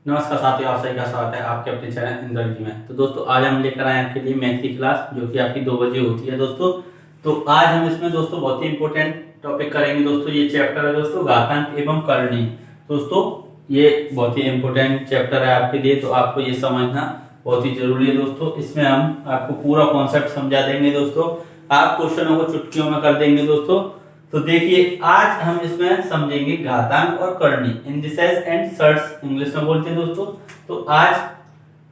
नमस्कार साथियों, आप सभी का स्वागत है आपके अपने चैनल इंद्रजी में। तो दोस्तों आज हम लेकर आए आपके लिए मैथ की क्लास जो कि आपकी 2 बजे होती है दोस्तों। तो आज हम इसमें दोस्तों बहुत ही इंपॉर्टेंट टॉपिक करेंगे दोस्तों। ये चैप्टर है दोस्तों घातांक एवं करणी। दोस्तों ये बहुत ही इंपॉर्टेंट चैप्टर है आपके लिए, तो आपको ये समझना बहुत ही जरूरी है दोस्तों। इसमें हम आपको पूरा कॉन्सेप्ट समझा देंगे दोस्तों। आप क्वेश्चनों को चुटकियों में कर देंगे दोस्तों। तो देखिए आज हम इसमें समझेंगे घातांक और करणी, इंडिसेस एंड सर्ट्स इंग्लिश में बोलते हैं दोस्तों। तो आज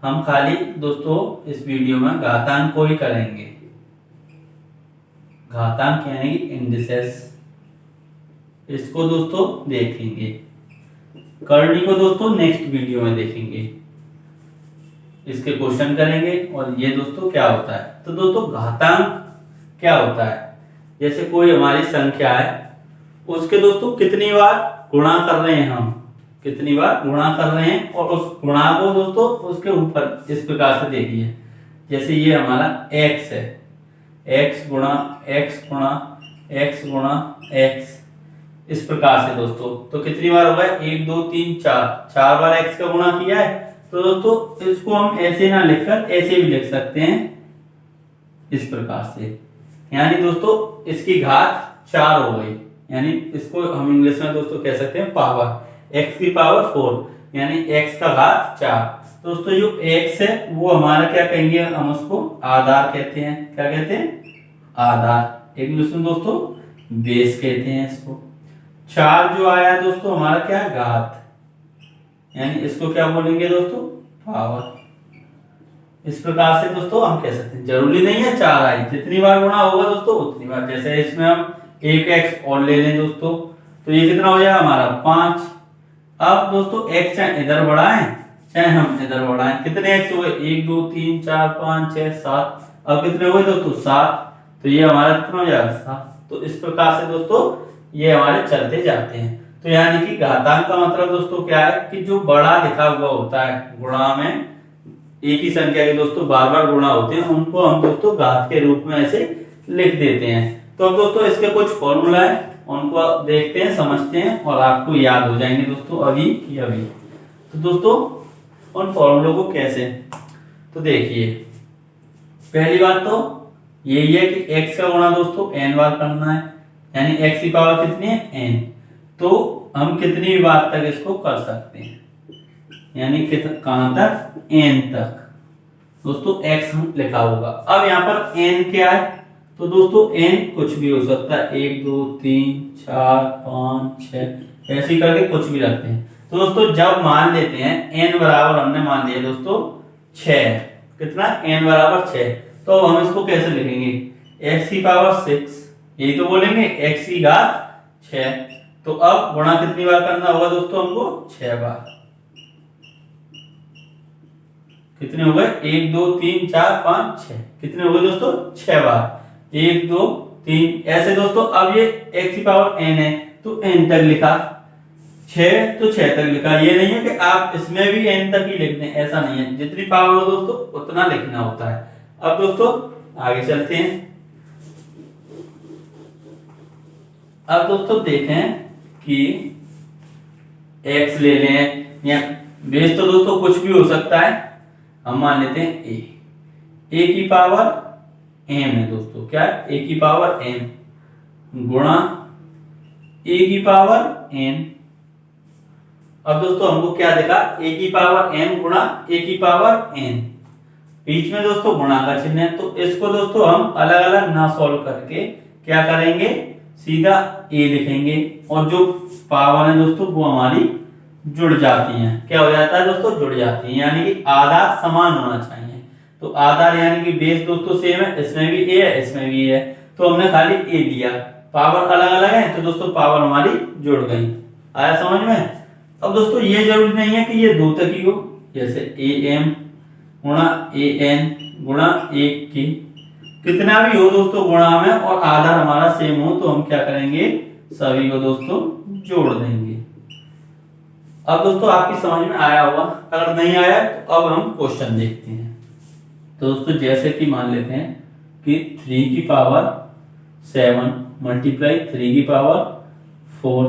हम खाली दोस्तों इस वीडियो में घातांक को ही करेंगे। घातांक यानी कि इंडिसेस, इसको दोस्तों देखेंगे। करणी को दोस्तों नेक्स्ट वीडियो में देखेंगे, इसके क्वेश्चन करेंगे और ये दोस्तों क्या होता है। तो दोस्तों घातांक क्या होता है, जैसे कोई हमारी संख्या है उसके दोस्तों कितनी बार गुणा कर रहे हैं, हम कितनी बार गुणा कर रहे हैं और उस गुणा को दोस्तों उसके ऊपर इस प्रकार से देखिए। जैसे ये हमारा x है, x गुणा x गुणा x गुणा x, इस प्रकार से दोस्तों। तो कितनी बार होगा, 1 2 3 4, 4 बार x का गुणा किया है। तो दोस्तों इसको हम ऐसे ना लिखकर ऐसे भी लिख सकते हैं इस प्रकार से, यानी दोस्तों इसकी घात 4 हो गई। यानी इसको हम इंग्लिश में दोस्तों कह सकते हैं पावर, x की पावर 4 यानी x का घात 4। दोस्तों जो x है वो हमारा क्या कहेंगे, हम उसको आधार कहते हैं। क्या कहते हैं, आधार। इंग्लिश में दोस्तों बेस कहते हैं इसको। 4 जो आया दोस्तों हमारा क्या है, घात, यानी इसको क्या बोलेंगे दोस्तों, पावर। इस प्रकार से दोस्तों हम कह सकते हैं। जरूरी नहीं है 4 आई, जितनी बार गुणा होगा दोस्तों उतनी बार। जैसे इसमें हम 1x और ले लें दोस्तों, तो ये कितना हो जाएगा हमारा 5। अब दोस्तों x चाहे इधर बढ़ाएं चाहे हम इधर बढ़ाएं, कितने x हुए, 1 2 3 4 5 6 7। अब कितने हुए दोस्तों, 7। तो ये हमारा कितना हो जाएगा, 7। तो इस प्रकार से दोस्तों ये हमारे चलते जाते हैं। तो यानी कि घातांक का मतलब दोस्तों क्या है कि जो बड़ा लिखा हुआ होता है गुणा में, एक ही संख्या के दोस्तों बार बार गुणा होते हैं, उनको हम दोस्तों घात के रूप में ऐसे लिख देते हैं। तो अब दोस्तों इसके कुछ फॉर्मूला है, उनको देखते हैं, समझते हैं और आपको याद हो जाएंगे दोस्तों अभी की अभी। तो दोस्तों उन फॉर्मूलों को कैसे, तो देखिए पहली बात तो यही है कि x का गुणा दोस्तों n बार करना है, यानी x की पावर कितनी है, n। तो हम कितनी भी बार तक इसको कर सकते हैं, यानी कहां तक, n तक। दोस्तों x हम लिखा होगा। अब यहाँ पर n क्या है, तो दोस्तों n कुछ भी हो सकता है, 1 2 3 4 5 6, ऐसे करके कुछ भी रखते हैं। तो दोस्तों जब मान लेते हैं n बराबर, हमने मान लिया दोस्तों 6, कितना, n बराबर 6, तो हम इसको कैसे लिखेंगे, x की पावर 6, यही तो बोलेंगे, x की घात 6। तो अब गुणा कितनी बार करना होगा दोस्तों हमको, 6 बार। कितने हो गए, 1 2 3 4 5 6, कितने हो गए दोस्तों, 6 बार। 1 2 3 ऐसे दोस्तों। अब ये x की पावर n है तो n तक लिखा, 6 तो 6 तक लिखा। ये नहीं है कि आप इसमें भी n तक ही लिख दें, ऐसा नहीं है। जितनी पावर हो दोस्तों उतना लिखना होता है। अब दोस्तों आगे चलते हैं। अब दोस्तों देखें कि x ले लें, या बेस तो दोस्तों कुछ भी हो सकता है, हम मान लेते हैं a की पावर m है दोस्तों। क्या है, a की पावर m गुणा a की पावर n। अब दोस्तों हमको क्या देखा, a की पावर m गुणा a की पावर n, बीच में दोस्तों गुणा का चिन्ह है। तो इसको दोस्तों हम अलग अलग ना सॉल्व करके क्या करेंगे, सीधा a लिखेंगे और जो पावर है दोस्तों वो हमारी जुड़ जाती हैं। क्या हो जाता है दोस्तों, जुड़ जाती हैं, यानी कि आधार समान होना चाहिए। तो आधार यानी कि बेस दोस्तों सेम है, इसमें भी a है इसमें भी a है, तो हमने खाली a लिया। पावर अलग अलग है तो दोस्तों पावर हमारी जुड़ गई। आया समझ में। अब दोस्तों ये जरूरी नहीं है कि ये 2 तक ही हो, जैसे am गुणा an गुणा 1 की, कितना भी हो दोस्तों गुणा में और आधार हमारा सेम हो, तो हम क्या करेंगे, सभी को दोस्तों जोड़ देंगे। अब दोस्तों आपकी समझ में आया होगा, अगर नहीं आया तो अब हम क्वेश्चन देखते हैं। तो दोस्तों जैसे कि मान लेते हैं कि 3 की पावर 7 मल्टीप्लाई 3 की पावर 4,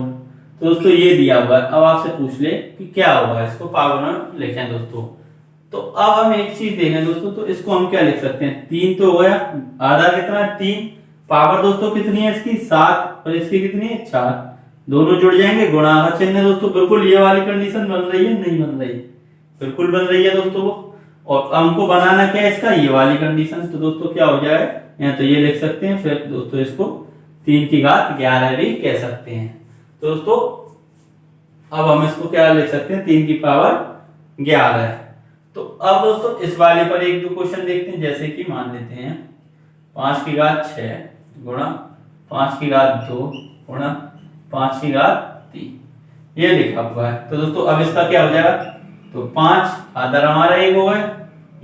तो दोस्तों ये दिया हुआ है, अब आपसे पूछ ले कि क्या होगा, इसको पावर में लिखें दोस्तों। तो अब हम एक चीज देखें दोस्तों, तो इसको हम क्या लिख सकते हैं, 3 तो हो गया, आधा कितना है 3, पावर दोस्तों कितनी है इसकी 7 और इसकी कितनी है 4, दोनों जुड़ जाएंगे, गुणा का चिन्ह है दोस्तों। बिल्कुल ये वाली कंडीशन बन रही है, नहीं बन रही, बिल्कुल बन रही है दोस्तों वो। और हमको बनाना क्या है इसका, ये वाली कंडीशन। तो दोस्तों क्या हो जाए, या तो ये लिख सकते हैं, फिर दोस्तों इसको 3 की घात 11 भी कह सकते हैं। तो दोस्तों अब हम इसको क्या लिख सकते हैं, 3 की पावर 11। तो अब दोस्तों इस वाले पर एक दो क्वेश्चन देखते हैं, जैसे कि मान लेते हैं 5 की घात 6 गुणा 5 की घात 2 गुणा 5 की घात 3, ये लिखा हुआ है। तो दोस्तों अब इसका क्या हो जाएगा, तो 5 आधा हमारा एक हो गया,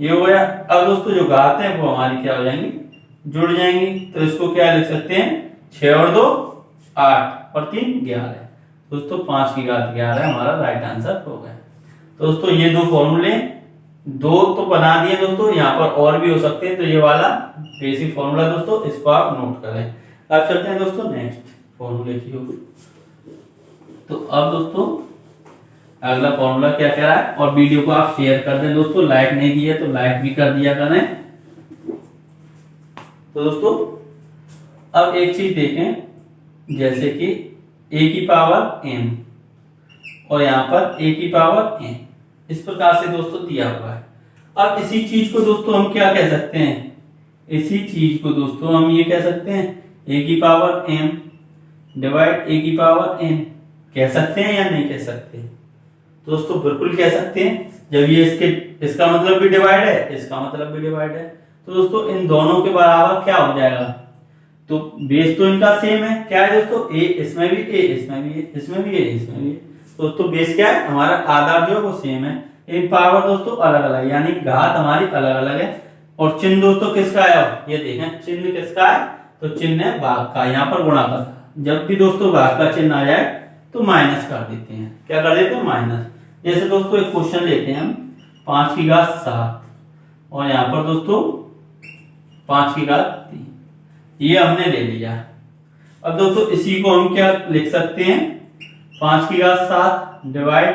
ये हो गया। अब दोस्तों जो घात है वो हमारी क्या हो जाएंगी, जुड़ जाएंगी। तो इसको क्या लिख सकते हैं, 6 और 2 8 और 3 11। दोस्तों 5 की घात 11 हमारा राइट आंसर हो गया। तो दोस्तों ये दो फॉर्मूले, दो तो बना दिए दोस्तों, यहाँ पर और भी हो सकते हैं। तो ये वाला बेसिक फॉर्मूला दोस्तों, इसको आप नोट करें। अब चलते हैं दोस्तों नेक्स्ट फॉर्मूले की ओर। तो अब दोस्तों अगला फॉर्मूला क्या कह रहा है, और वीडियो को आप शेयर कर दें दोस्तों, लाइक नहीं किया तो लाइक भी कर दिया करें। तो दोस्तों अब एक चीज देखें, जैसे कि a की पावर m और यहाँ पर a की पावर n, इस प्रकार से दोस्तों दिया हुआ है। अब इसी चीज को दोस्तों हम क्या कह सकते हैं, इसी चीज को दोस्तों हम ये कह सकते हैं a की पावर m डिवाइड a की पावर n, कह सकते हैं या नहीं कह सकते। दोस्तों बिल्कुल कह सकते हैं, जब ये इसका मतलब भी डिवाइड है, इसका मतलब भी डिवाइड है। तो दोस्तों इन दोनों के बराबर क्या हो जाएगा, तो बेस तो इनका सेम है, क्या है दोस्तों, a इसमें भी, a इसमें भी, इसमें भी, इसमें भी। दोस्तों बेस क्या है हमारा, आधार जो है वो सेम है, इन पावर दोस्तों अलग अलग, यानी घात हमारी अलग अलग है। और चिन्ह दोस्तों किसका आया, ये देखें चिन्ह किसका है, तो चिन्ह है भाग का, यहाँ पर गुणा का। जब भी दोस्तों भाग का चिन्ह आ जाए तो माइनस कर देते हैं, क्या कर देते हैं, माइनस। जैसे दोस्तों एक क्वेश्चन लेते हैं हम, 5 की घात 7 और यहाँ पर दोस्तों 5 की घात 3, ये हमने ले लिया। अब दोस्तों इसी को हम क्या लिख सकते हैं, 5 की घात 7 डिवाइड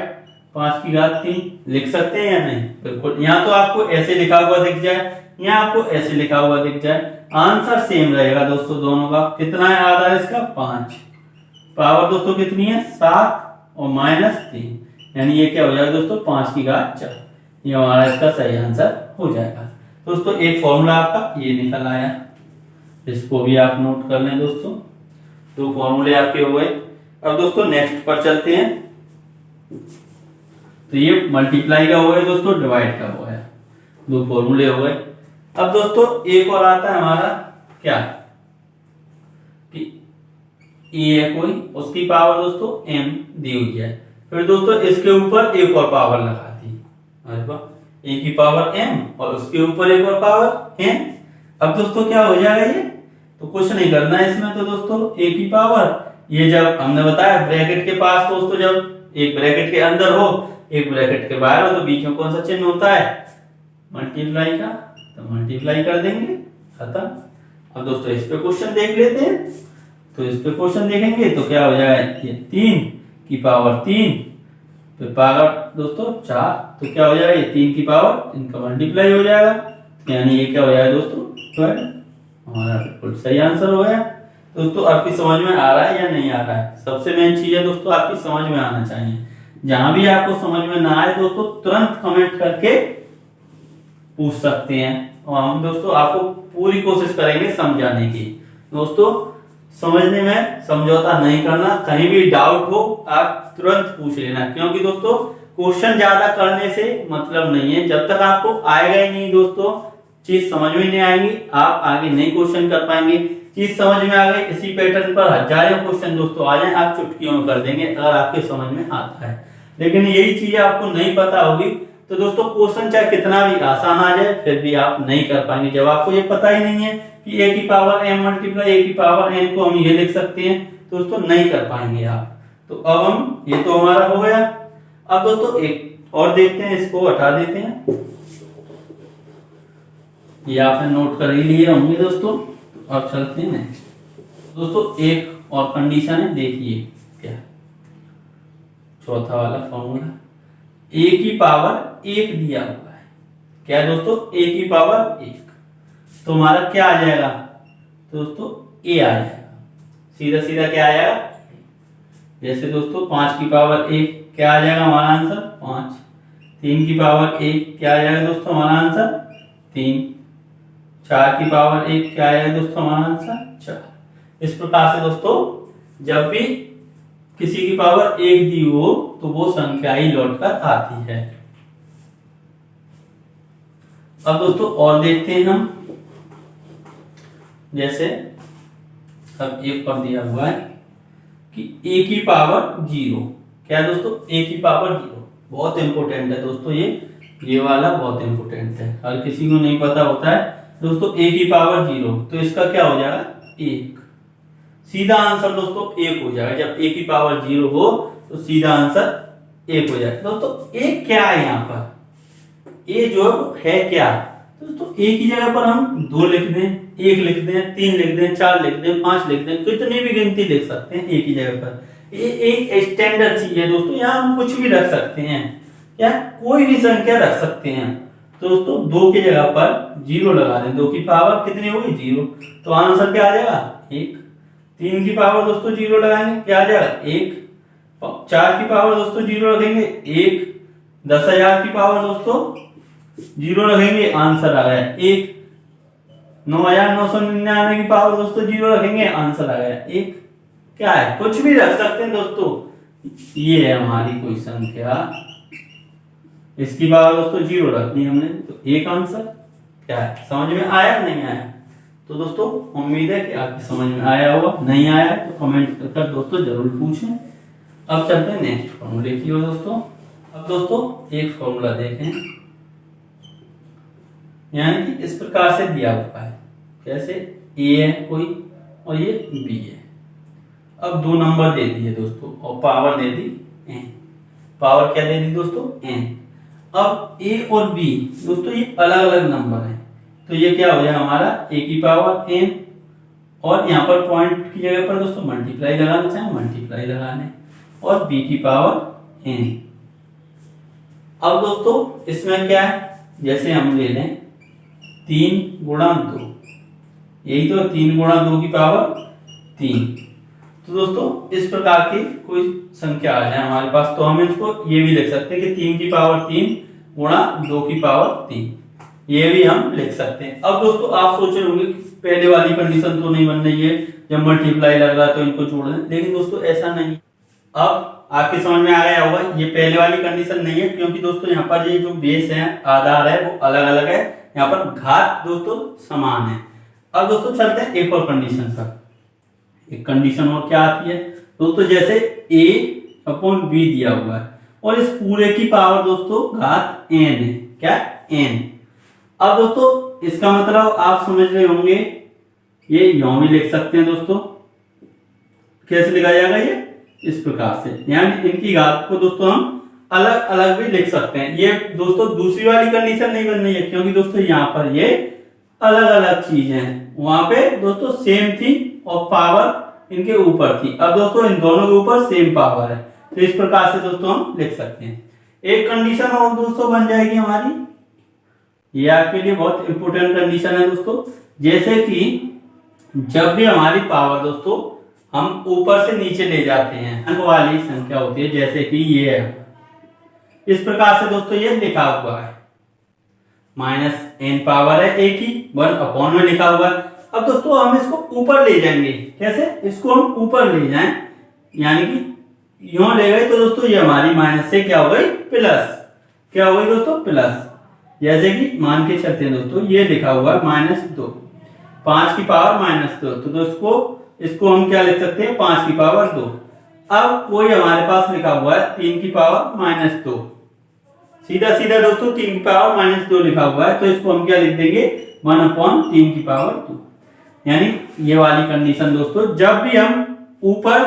5 की घात 3 लिख सकते हैं या नहीं, बिल्कुल। यहाँ तो आपको ऐसे लिखा हुआ दिख जाए, यहाँ आपको ऐसे लिखा हुआ दिख जाए, आंसर सेम रहेगा दोस्तों दोनों का। कितना है आधा इसका 5, पावर दोस्तों कितनी है 7 और माइनस 3, यानी ये क्या हो जाएगा दोस्तों 5 की घात 4, ये हमारा इसका सही आंसर हो जाएगा। दोस्तों एक फॉर्मूला आपका ये निकल आया, इसको भी आप नोट कर लें दोस्तों, दो फॉर्मूले आपके हो गए। अब दोस्तों नेक्स्ट पर चलते हैं। तो ये मल्टीप्लाई का हो गया दोस्तों, डिवाइड का हो गया, दो फॉर्मूले हो गए। अब दोस्तों एक और आता है हमारा क्या, कि ए है कोई, उसकी पावर दोस्तों m दी हुई है, फिर दोस्तों इसके ऊपर एक और पावर लगा दी, ए की पावर m और उसके ऊपर एक और पावर n। अब दोस्तों क्या हो जाएगा, ये तो कुछ नहीं करना है इसमें। तो दोस्तों a की पावर, ये जब हमने बताया ब्रैकेट के पास दोस्तों, जब एक ब्रैकेट के अंदर हो एक ब्रैकेट के बाहर हो, तो बीच में कौन सा चिन्ह होता है, मल्टीप्लाई का, तो मल्टीप्लाई कर देंगे, खत्म। अब दोस्तों इस पे क्वेश्चन देख लेते हैं। तो इस पे क्वेश्चन देखेंगे तो क्या हो जाएगा, ये 3 की पावर 3 फिर पावर दोस्तों 4, तो क्या हो जाएगा, ये 3 की पावर इनका मल्टीप्लाई हो जाएगा, यानी ये क्या हो जाएगा दोस्तों 12, हमारा बिल्कुल सही आंसर हो गया। दोस्तों आपकी समझ में आ रहा है या नहीं आ रहा है, सबसे मेन चीज है दोस्तों आपकी समझ में आना चाहिए। जहां भी आपको समझ में ना आए दोस्तों तुरंत कमेंट करके पूछ सकते हैं, और हम दोस्तों आपको पूरी कोशिश करेंगे समझाने की। दोस्तों समझने में समझौता नहीं करना, कहीं भी डाउट हो आप तुरंत पूछ लेना, क्योंकि दोस्तों क्वेश्चन ज्यादा करने से मतलब नहीं है, जब तक आपको आएगा ही नहीं दोस्तों, चीज समझ में नहीं आएगी, आप आगे नहीं क्वेश्चन कर पाएंगे। चीज समझ में आ गई, इसी पैटर्न पर हजारों क्वेश्चन दोस्तों आ जाए, आप चुटकियों में कर देंगे अगर आपके समझ में आता है। लेकिन यही चीज आपको नहीं पता होगी तो दोस्तों क्वेश्चन चाहे कितना भी आसान आ जाए फिर भी आप नहीं कर पाएंगे, जब आपको ये पता ही नहीं है कि a की पावर m मल्टीप्लाई a की पावर n को हम ये लिख सकते हैं, दोस्तों नहीं कर पाएंगे आप। तो अब हम, ये तो हमारा हो गया। अब दोस्तों एक और देखते हैं, इसको हटा देते हैं, ये आपने नोट कर ही लिए होंगे दोस्तों। अब चलते हैं नेक्स्ट। दोस्तों एक और कंडीशन है, देखिए क्या, चौथा वाला फॉर्मूला, a की पावर 1 दिया हुआ है। क्या दोस्तों? a की पावर 1, तो हमारा क्या आ जाएगा दोस्तों? a आ जाएगा। सीधा सीधा क्या आएगा? जैसे दोस्तों 5 की पावर 1 क्या आ जाएगा हमारा आंसर? 5। 3 की पावर 1 क्या आ जाएगा दोस्तों हमारा आंसर? 3। 4 की पावर 1 क्या आएगा दोस्तों हमारा आंसर? 4। इस प्रकार से दोस्तों जब भी किसी की पावर 1 दी हो तो वो संख्या ही लौटकर आती है। अब दोस्तों और देखते हैं हम, जैसे अब एक पर दिया हुआ है कि a की पावर 0। क्या दोस्तों? a की पावर 0 बहुत इंपॉर्टेंट है दोस्तों, ये वाला बहुत इंपॉर्टेंट है, हर किसी को नहीं पता होता है दोस्तों। a की पावर 0 तो इसका क्या हो जाएगा? 1। सीधा आंसर दोस्तों 1 हो जाएगा। जब a की पावर 0 हो तो सीधा आंसर 1 हो जाएगा। दोस्तों a क्या है यहाँ पर? a जो है क्या दोस्तों? a की जगह पर हम 2 लिख दें, 1 लिख दें, 3 लिख दें, 4 लिख दें, 5 लिख दें, कितनी भी गिनती लिख सकते हैं a की जगह पर। ये एक स्टैंडर्ड चीज है दोस्तों, यहाँ हम कुछ भी रख सकते हैं या कोई भी संख्या रख सकते हैं। तो दोस्तों 2 की जगह पर 0 लगा दें, 2 की पावर कितनी होगी? 0, तो आंसर क्या आ जाएगा? 1। 3 की पावर दोस्तों 0 लगाएंगे, क्या आ जाएगा? 1। 4 की पावर दोस्तों 0 रखेंगे, 1। 10,000 की पावर दोस्तों 0 रखेंगे, आंसर आ गया 1। 9,999 की पावर दोस्तों 0 रखेंगे, आंसर आ गया 1। क्या है? कुछ भी रख सकते हैं दोस्तों। ये है हमारी कोई संख्या, इसकी पावर दोस्तों 0 रखनी हमने, तो 1 आंसर। क्या है? समझ में आया नहीं आया? तो दोस्तों उम्मीद है कि आपकी समझ में आया होगा। नहीं आया तो कमेंट कर दोस्तों जरूर पूछें। अब चलते हैं नेक्स्ट फॉर्मूले की ओर दोस्तों। अब दोस्तों एक फॉर्मूला देखें, यानी कि इस प्रकार से दिया हुआ है, कैसे? a है कोई और ये b है। अब 2 नंबर दे दिए दोस्तों और पावर दे दी n। पावर क्या दे दी दोस्तों? n। अब a और b दोस्तों ये अलग अलग नंबर है, तो ये क्या हो जाएगा हमारा? a की पावर n और यहाँ पर पॉइंट की जगह पर दोस्तों मल्टीप्लाई लगाना चाहे मल्टीप्लाई लगाने, और b की पावर n। अब दोस्तों इसमें क्या है? जैसे हम ले लें 3 गुणा 2, यही तो 3 गुणा 2 की पावर 3। तो दोस्तों इस प्रकार की कोई संख्या आ जाए हमारे पास, तो हम इसको ये भी लिख सकते हैं कि 3 की पावर 3 गुणा 2 की पावर 3, ये भी हम लिख सकते हैं। अब दोस्तों आप सोच रहे होंगे पहले वाली कंडीशन तो नहीं बन रही है, जब मल्टीप्लाई लग रहा है तो इनको जोड़ दें, लेकिन दोस्तों ऐसा नहीं। अब आपके समझ में आ गया होगा ये पहले वाली कंडीशन नहीं है, क्योंकि दोस्तों यहाँ पर ये जो बेस है, आधार है, वो अलग अलग है, यहाँ पर घात दोस्तों समान है। अब दोस्तों चलते हैं एक और कंडीशन पर। एक कंडीशन और क्या आती है दोस्तों? जैसे a अपॉन b दिया हुआ है और इस पूरे की पावर दोस्तों घात n है। क्या? n। अब दोस्तों इसका मतलब आप समझ रहे होंगे, ये यूं भी लिख सकते हैं दोस्तों। कैसे लिखा जाएगा? ये इस प्रकार से, यानी इनकी घात को दोस्तों हम अलग अलग भी लिख सकते हैं। ये दोस्तों दूसरी वाली कंडीशन नहीं बन रही है, क्योंकि दोस्तों यहाँ पर ये अलग अलग चीज है, वहां पे दोस्तों सेम थी और पावर इनके ऊपर थी। अब दोस्तों इन दोनों के ऊपर सेम पावर है, तो इस प्रकार से दोस्तों हम लिख सकते हैं। एक कंडीशन और दोस्तों बन जाएगी हमारी, ये आपके लिए बहुत इंपोर्टेंट कंडीशन है दोस्तों। जैसे कि जब भी हमारी पावर दोस्तों हम ऊपर से नीचे ले जाते हैं, अंक वाली संख्या होती है, जैसे कि ये है, इस प्रकार से दोस्तों ये लिखा हुआ है, -n पावर है a की 1 अपॉन में लिखा हुआ है। अब दोस्तों हम इसको ऊपर ले जाएंगे। कैसे? इसको हम ऊपर ले जाएं, यानी कि यूं ले गए तो दोस्तों ये हमारी माइनस से क्या हो गई? प्लस। क्या हो गई दोस्तों? प्लस। जैसे कि मान के चलते हैं दोस्तों, ये लिखा हुआ है -2, 5 की पावर -2, तो दोस्तों इसको हम क्या लिख सकते हैं? 5 की पावर 2। अब कोई हमारे पास लिखा हुआ है 3 की पावर -2, सीधा सीधा दोस्तों 3 की पावर -2 लिखा हुआ है, तो इसको हम क्या लिख देंगे? 1/3 की पावर 2। यानी ये वाली कंडीशन दोस्तों, जब भी हम ऊपर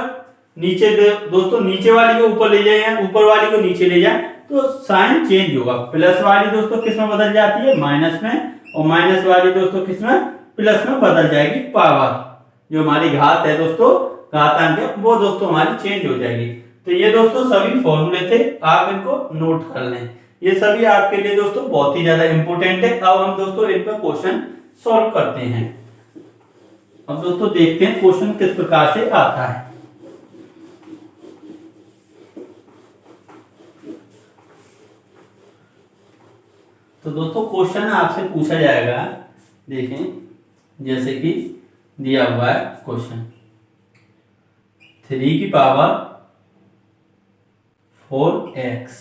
नीचे दोस्तों नीचे वाली को ऊपर ले जाए या ऊपर वाली को नीचे ले जाए तो साइन चेंज होगा। प्लस वाली दोस्तों किस में बदल जाती है? माइनस में, और माइनस वाली दोस्तों किस में? प्लस में बदल जाएगी। पावर जो हमारी घात है दोस्तों, घातांक है, वो दोस्तों हमारी चेंज हो जाएगी। तो ये दोस्तों सभी फॉर्मूले थे, आप इनको नोट कर लें, ये सभी आपके लिए दोस्तों बहुत ही ज्यादा इंपॉर्टेंट है। अब हम दोस्तों इन पर क्वेश्चन सॉल्व करते हैं। अब दोस्तों देखते हैं क्वेश्चन किस प्रकार से आता है। तो दोस्तों क्वेश्चन आपसे पूछा जाएगा, देखें जैसे कि दिया हुआ है क्वेश्चन 3 की power 4x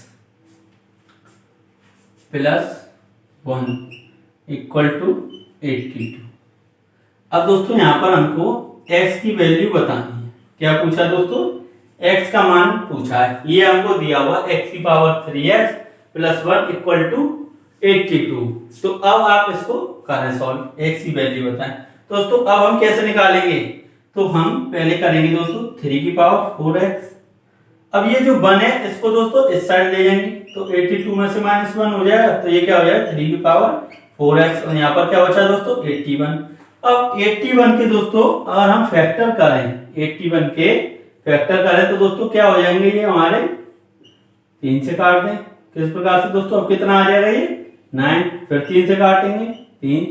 plus 1 equal to 82। अब दोस्तों यहां पर हमको x की वैल्यू बतानी है। क्या पूछा दोस्तों? x का मान पूछा है। ये हमको दिया हुआ x की power 3x plus 1 equal to 82। तो अब आप इसको करें सॉल्व, x की वैल्यू बताएं। दोस्तों अब हम कैसे निकालेंगे? तो हम पहले करेंगे दोस्तों 3 की पावर 4x। अब ये जो 1 है इसको दोस्तों इस साइड ले जाएंगे, तो 82 में से -1 हो जाएगा, तो ये क्या हो जाएगा 3 की पावर 4x, और यहाँ पर क्या बचा दोस्तों 81। अब 81 के दोस्तों अगर हम फैक्टर करें, 81 के फैक्टर करें तो दोस्तों क्या हो जाएंगे, ये हमारे 3 से काट दें। किस प्रकार से दोस्तों? अब कितना आ जाएगा ये 9, फिर 3 से काटेंगे 3,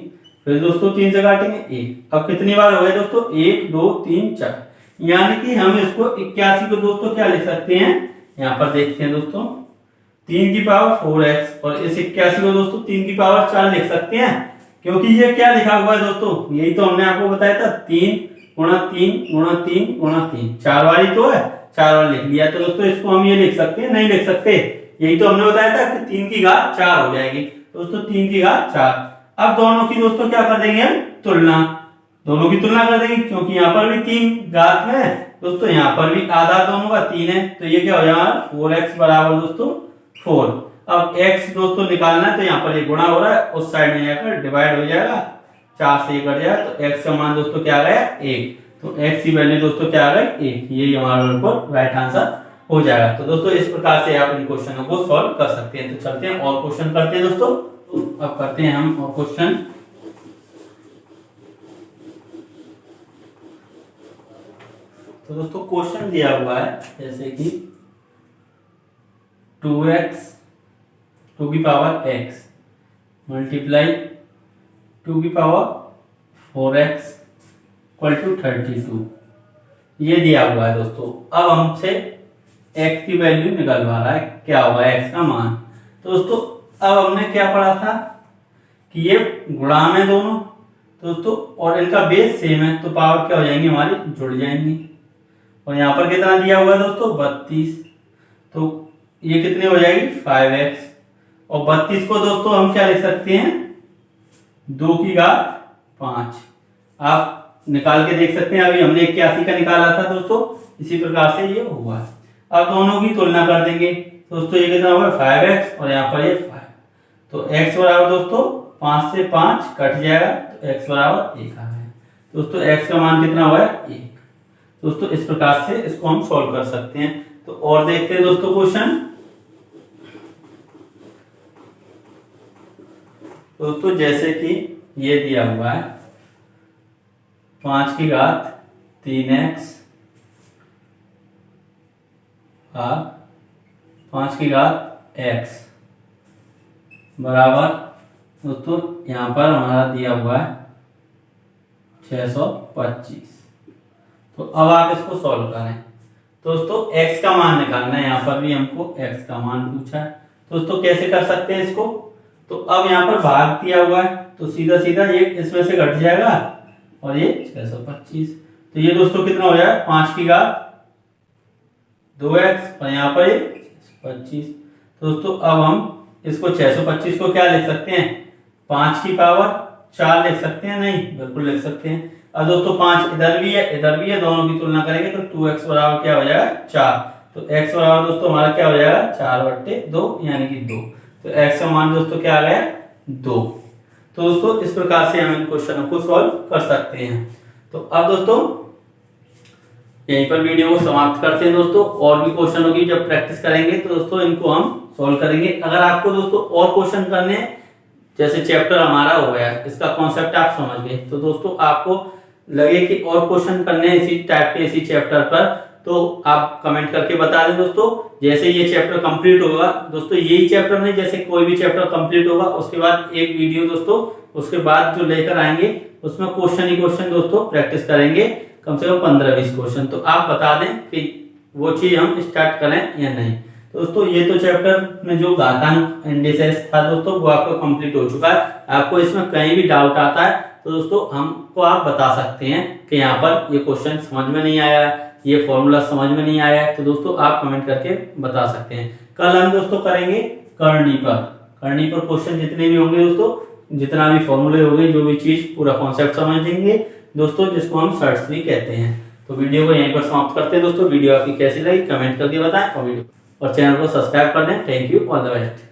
फिर दोस्तों 3 से काटेंगे 1। अब कितनी बार हो गए दोस्तों? 1 2 3 4, यानी कि हम इसको 81 को दोस्तों क्या लिख सकते हैं, यहाँ पर देखते हैं दोस्तों 3 की पावर 4x, और इस 81 को दोस्तों 3 की पावर 4 लिख सकते हैं, क्योंकि ये क्या लिखा हुआ है दोस्तों, यही तो हमने आपको बताया था 3 गुणा 3 गुणा 3 गुणा 3, 4 वाली तो है, 4 वाली लिख लिया। तो दोस्तों इसको हम ये लिख सकते हैं, नहीं लिख सकते, यही तो हमने बताया था कि 3 की घात 4 हो जाएगी दोस्तों, 3 की घात 4। अब दोनों की दोस्तों क्या कर देंगे हम? तुलना, दोनों की तुलना कर देंगे, क्योंकि यहाँ पर भी 3 घात में है दोस्तों, यहाँ पर भी आधा दोनों का 3 है, तो ये क्या हो जाएगा 4x बराबर दोस्तों 4। अब x दोस्तों निकालना है, तो यहाँ पर ये गुणा हो रहा है, उस साइड में जाकर डिवाइड हो जाएगा, 4 से 1 कट जाएगा, तो x का मान दोस्तों क्या आ गया 1। तो x की वैल्यू दोस्तों क्या आ गई 1, ये हमारा बिल्कुल राइट आंसर हो जाएगा। तो दोस्तों इस प्रकार से आप इन क्वेश्चनों को सॉल्व कर सकते हैं। तो चलते हैं और क्वेश्चन करते हैं दोस्तों। तो अब करते हैं हम और क्वेश्चन। तो दोस्तों क्वेश्चन दिया हुआ है जैसे कि 2x 2 की पावर x मल्टीप्लाई 2 की पावर 4x इक्वल टू 32, ये दिया हुआ है दोस्तों। अब हमसे x की वैल्यू निकलवा रहा है, क्या होगा x का मान। तो दोस्तों अब हमने क्या पढ़ा था कि ये गुणा में दोनों दोस्तों, और इनका बेस सेम है, तो पावर क्या हो जाएंगी हमारी जुड़ जाएंगी। और यहाँ पर कितना दिया हुआ है दोस्तों 32, तो ये कितनी हो जाएगी 5x, और 32 को दोस्तों हम क्या लिख सकते हैं 2 की घात 5। आप निकाल के देख सकते हैं, अभी हमने 81 का निकाला था दोस्तों, इसी प्रकार से ये हुआ है। अब दोनों की तुलना कर देंगे दोस्तों, ये कितना हुआ 5x, और यहाँ पर ये 5, तो x बराबर दोस्तों 5 से 5 कट जाएगा, तो x बराबर 1 आ गया दोस्तों। x का मान कितना हुआ है 1। दोस्तों इस प्रकार से इसको हम सॉल्व कर सकते हैं। तो और देखते हैं दोस्तों क्वेश्चन। दोस्तों जैसे कि ये दिया हुआ है 5 की घात 3x 5 की घात x बराबर दोस्तों यहाँ पर हमारा दिया हुआ है 625। तो अब आप इसको सॉल्व करें। दोस्तों x का मान निकालना है, यहाँ पर भी हमको x का मान पूछा है। दोस्तों कैसे कर सकते हैं इसको? तो अब यहाँ पर भाग दिया हुआ है, तो सीधा सीधा ये इसमें से घट जाएगा, और ये 625। तो ये दोस्तों कितना हो जाएगा 5 की घात 2x, और यहाँ पर ये 625। दोस्तों अब हम इसको 625 को क्या लिख सकते हैं 5 की पावर 4 लिख सकते हैं, नहीं बिल्कुल लिख सकते हैं। अब दोस्तों 5 इधर भी है, दोनों की तुलना करेंगे तो 2x बराबर क्या हो जाएगा 4। तो x बराबर दोस्तों हमारा क्या हो जाएगा 4/2 यानी कि 2। तो x का मान दोस्तों क्या आ गया 2। तो दोस्तों इस प्रकार से हम इन क्वेश्चनों को सॉल्व कर सकते हैं। तो अब दोस्तों यहीं पर वीडियो को समाप्त करते हैं दोस्तों। और भी क्वेश्चनों की जब प्रैक्टिस करेंगे तो दोस्तों इनको हम सॉल्व करेंगे। अगर आपको दोस्तों और क्वेश्चन करने हैं, जैसे चैप्टर हमारा हो गया, इसका कॉन्सेप्ट आप समझ गए, तो दोस्तों आपको लगे कि और क्वेश्चन करने हैं इसी टाइप के इसी चैप्टर पर, तो आप कमेंट करके बता दें दोस्तों। जैसे ये चैप्टर कंप्लीट होगा दोस्तों, यही चैप्टर नहीं, जैसे कोई भी चैप्टर कंप्लीट होगा उसके बाद एक वीडियो दोस्तों उसके बाद जो लेकर आएंगे उसमें क्वेश्चन ही क्वेश्चन दोस्तों प्रैक्टिस करेंगे, कम से कम 15-20 क्वेश्चन। तो आप बता दें कि वो चीज हम स्टार्ट करें या नहीं। तो दोस्तों ये तो चैप्टर में जो घातांक इंडिसेस था दोस्तों वो आपका कंप्लीट हो चुका है। आपको इसमें कहीं भी डाउट आता है तो दोस्तों हमको आप बता सकते हैं कि यहाँ पर ये क्वेश्चन समझ में नहीं आया, ये फॉर्मूला समझ में नहीं आया है, तो दोस्तों आप कमेंट करके बता सकते हैं। कल हम दोस्तों करेंगे करनी पर क्वेश्चन जितने भी होंगे दोस्तों, जितना भी फॉर्मूले होंगे, जो भी चीज पूरा कॉन्सेप्ट समझेंगे दोस्तों, जिसको हम सर्च भी कहते हैं। तो वीडियो को यहीं पर समाप्त करते हैं दोस्तों। वीडियो आपकी कैसी लगी कमेंट करके बताएं और चैनल को सब्सक्राइब कर दें। Thank you, all the best.